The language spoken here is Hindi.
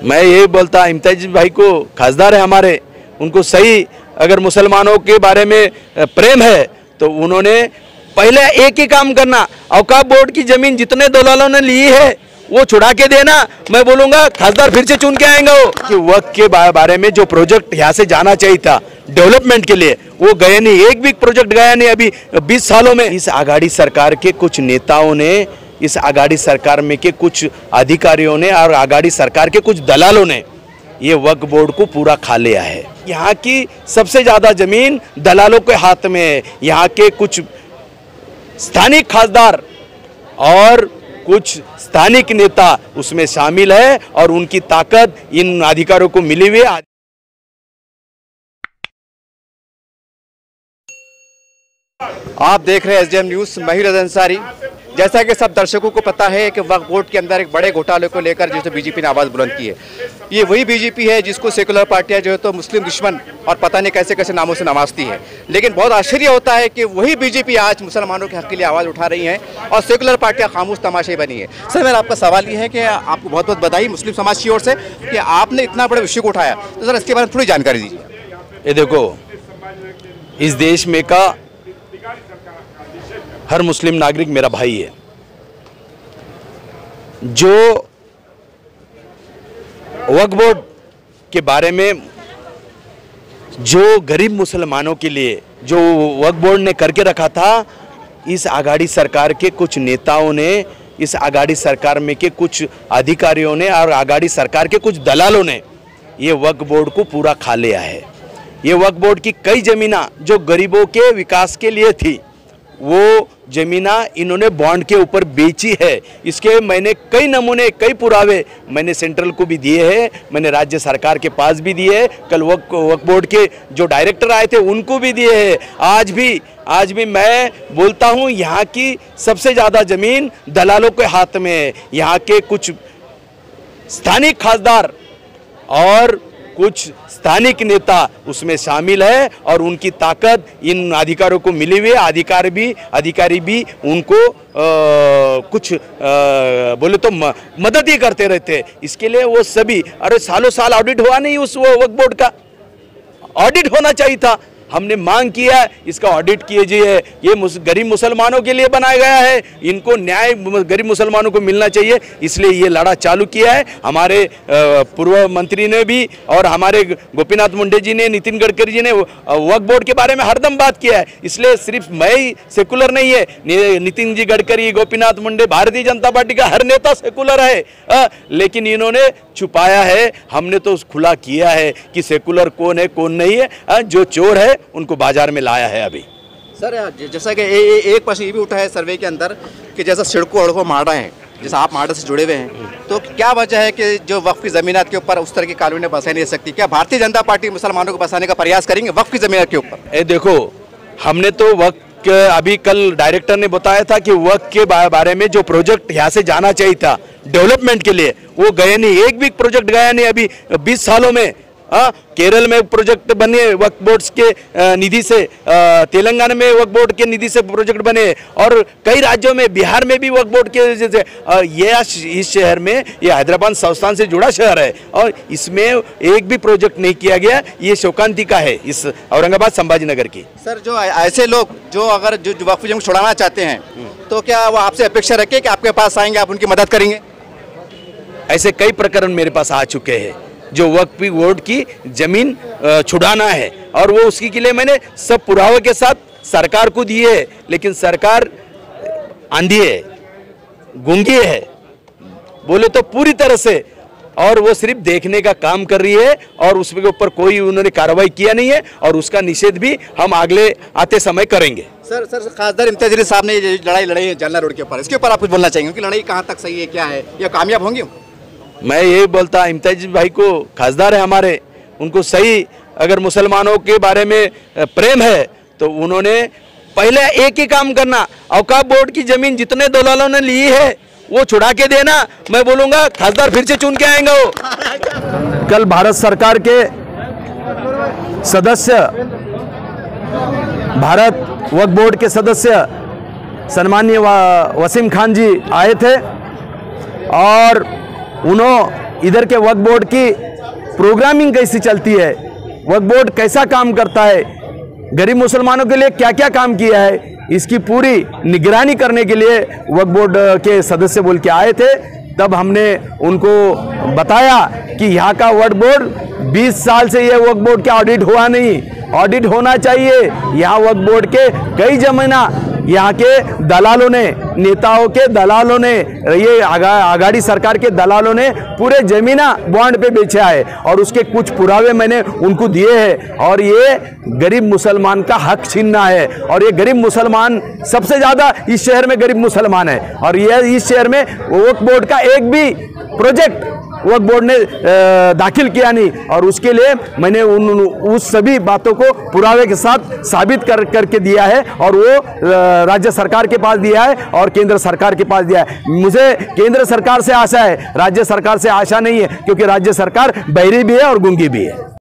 मैं यही बोलता, इम्तियाज भाई को खासदार है हमारे, उनको सही अगर मुसलमानों के बारे में प्रेम है तो उन्होंने पहले एक ही काम करना, औकाफ बोर्ड की जमीन जितने दलालों ने ली है वो छुड़ा के देना। मैं बोलूँगा खासदार फिर से चुन के आएंगे वो कि वक्त के बारे में जो प्रोजेक्ट यहाँ से जाना चाहिए था डेवलपमेंट के लिए वो गए नहीं, एक भी प्रोजेक्ट गया नहीं अभी 20 सालों में। इस आघाड़ी सरकार के कुछ नेताओं ने, इस आघाड़ी सरकार में के कुछ अधिकारियों ने और आघाड़ी सरकार के कुछ दलालों ने ये वक्फ बोर्ड को पूरा खा लिया है। यहाँ की सबसे ज़्यादा ज़मीन दलालों के हाथ में है। यहाँ के कुछ स्थानिक खासदार और कुछ स्थानिक नेता उसमें शामिल है और उनकी ताकत इन अधिकारियों को मिली हुई है। आप देख रहे हैं एसडीएम न्यूज़, मैं रज़ा अंसारी। जैसा कि सब दर्शकों को पता है कि वक्फ बोर्ड के अंदर एक बड़े घोटाले को लेकर जिसे बीजेपी ने आवाज़ बुलंद की है, ये वही बीजेपी है जिसको सेकुलर पार्टियां जो है तो मुस्लिम दुश्मन और पता नहीं कैसे कैसे नामों से नवाजती है। लेकिन बहुत आश्चर्य होता है कि वही बीजेपी आज मुसलमानों के हक के लिए आवाज़ उठा रही है और सेकुलर पार्टियाँ खामोश तमाशे बनी है। सर, मेरा आपका सवाल ये है कि आपको बहुत बहुत बधाई मुस्लिम समाज की ओर से कि आपने इतना बड़े विषय को उठाया, तो सर इसके बारे में थोड़ी जानकारी दीजिए। ये देखो, इस देश में का हर मुस्लिम नागरिक मेरा भाई है। जो वक्फ बोर्ड के बारे में जो गरीब मुसलमानों के लिए जो वक्फ बोर्ड ने करके रखा था, इस आघाड़ी सरकार के कुछ नेताओं ने, इस आघाड़ी सरकार में के कुछ अधिकारियों ने और आघाड़ी सरकार के कुछ दलालों ने ये वक्फ बोर्ड को पूरा खा लिया है। ये वक्फ बोर्ड की कई ज़मीनें जो गरीबों के विकास के लिए थी वो ज़मीनें इन्होंने बॉन्ड के ऊपर बेची है। इसके मैंने कई नमूने, कई पुरावे मैंने सेंट्रल को भी दिए हैं, मैंने राज्य सरकार के पास भी दिए हैं, कल वक्फ बोर्ड के जो डायरेक्टर आए थे उनको भी दिए हैं। आज भी मैं बोलता हूँ यहाँ की सबसे ज़्यादा ज़मीन दलालों के हाथ में है। यहाँ के कुछ स्थानिक खासदार और कुछ स्थानिक नेता उसमें शामिल है और उनकी ताकत इन अधिकारियों को मिली हुई है। अधिकारी भी उनको कुछ बोले तो मदद ही करते रहते हैं। इसके लिए वो सभी, अरे सालों साल ऑडिट हुआ नहीं उस वक्फ बोर्ड का, ऑडिट होना चाहिए था। हमने मांग किया इसका ऑडिट कीजिए। ये गरीब मुसलमानों के लिए बनाया गया है, इनको न्याय गरीब मुसलमानों को मिलना चाहिए, इसलिए ये लड़ा चालू किया है। हमारे पूर्व मंत्री ने भी और हमारे गोपीनाथ मुंडे जी ने, नितिन गडकरी जी ने वक्फ बोर्ड के बारे में हरदम बात किया है। इसलिए सिर्फ मैं ही सेकुलर नहीं है, नितिन जी गडकरी, गोपीनाथ मुंडे, भारतीय जनता पार्टी का हर नेता सेकुलर है, लेकिन इन्होंने छुपाया है। हमने तो खुला किया है कि सेकुलर कौन है कौन नहीं है। जो चोर है उनको बाजार में लाया है। अभी सर, जैसा कि एक प्रश्न ये भी उठा है सर्वे के अंदर कि जैसा सड़कों अड़कों माड़ा है, जैसा आप माड़ा से जुड़े हुए हैं, तो क्या वजह है कि जो वक्फ की ज़मीनात के ऊपर उस तरह की कॉलोनियाँ बसा नहीं सकती? क्या भारतीय जनता पार्टी मुसलमानों को बसाने का प्रयास करेंगे वक्फ की ज़मीनात के ऊपर? देखो, हमने तो वक्फ अभी कल डायरेक्टर ने बताया था कि वक्फ के बारे में जो प्रोजेक्ट यहाँ से जाना चाहिए था डेवलपमेंट के लिए वो गए नहीं, एक भी प्रोजेक्ट गया नहीं अभी 20 सालों में। केरल में प्रोजेक्ट बने वक्फ बोर्ड के निधि से, तेलंगाना में वक्फ बोर्ड के निधि से प्रोजेक्ट बने और कई राज्यों में, बिहार में भी वक्फ बोर्ड के जैसे इस शहर में, ये हैदराबाद संस्थान से जुड़ा शहर है और इसमें एक भी प्रोजेक्ट नहीं किया गया। ये शोकांतिका है इस औरंगाबाद संभाजीनगर की। सर, जो ऐसे लोग जो अगर जो वक्फ जमीन छुड़ाना चाहते हैं तो क्या वो आपसे अपेक्षा रखें कि आपके पास आएंगे, आप उनकी मदद करेंगे? ऐसे कई प्रकरण मेरे पास आ चुके हैं जो वक्फ बोर्ड की जमीन छुड़ाना है और वो उसकी के लिए मैंने सब पुरावे के साथ सरकार को दिए है, लेकिन सरकार आंधी है, गूंगी है बोले तो पूरी तरह से, और वो सिर्फ देखने का काम कर रही है और उसके ऊपर कोई उन्होंने कार्रवाई किया नहीं है और उसका निषेध भी हम अगले आते समय करेंगे। सर, खासदार इम्तियाज अली साहब ने ये लड़ाई है जालना रोड के ऊपर, इसके ऊपर आप कुछ बोलना चाहेंगे कि लड़ाई कहाँ तक सही है, क्या है, या कामयाब होंगे? मैं यही बोलता, इम्तियाज भाई को खासदार है हमारे, उनको सही अगर मुसलमानों के बारे में प्रेम है तो उन्होंने पहले एक ही काम करना, औकाफ बोर्ड की जमीन जितने दलालों ने ली है वो छुड़ा के देना। मैं बोलूँगा खासदार फिर से चुन के आएंगे वो। कल भारत सरकार के सदस्य, भारत वक्फ बोर्ड के सदस्य सन्माननीय वसीम खान जी आए थे और इधर के वक्फ बोर्ड की प्रोग्रामिंग कैसी चलती है, वक्फ बोर्ड कैसा काम करता है, गरीब मुसलमानों के लिए क्या क्या काम किया है, इसकी पूरी निगरानी करने के लिए वक्फ बोर्ड के सदस्य बोल के आए थे। तब हमने उनको बताया कि यहाँ का वक्फ बोर्ड 20 साल से ये वक्फ बोर्ड का ऑडिट हुआ नहीं, ऑडिट होना चाहिए। यहाँ वक्फ बोर्ड के कई जमीना यहाँ के दलालों ने, नेताओं के दलालों ने, ये आघाड़ी सरकार के दलालों ने पूरे जमीना बॉन्ड पे बेचा है और उसके कुछ पुरावे मैंने उनको दिए हैं। और ये गरीब मुसलमान का हक छीनना है और ये गरीब मुसलमान सबसे ज़्यादा इस शहर में गरीब मुसलमान है और ये इस शहर में वक्फ बोर्ड का एक भी प्रोजेक्ट वक्फ बोर्ड ने दाखिल किया नहीं और उसके लिए मैंने उस सभी बातों को पुरावे के साथ साबित करके दिया है और वो राज्य सरकार के पास दिया है और केंद्र सरकार के पास दिया है। मुझे केंद्र सरकार से आशा है, राज्य सरकार से आशा नहीं है, क्योंकि राज्य सरकार बहरी भी है और गूंगी भी है।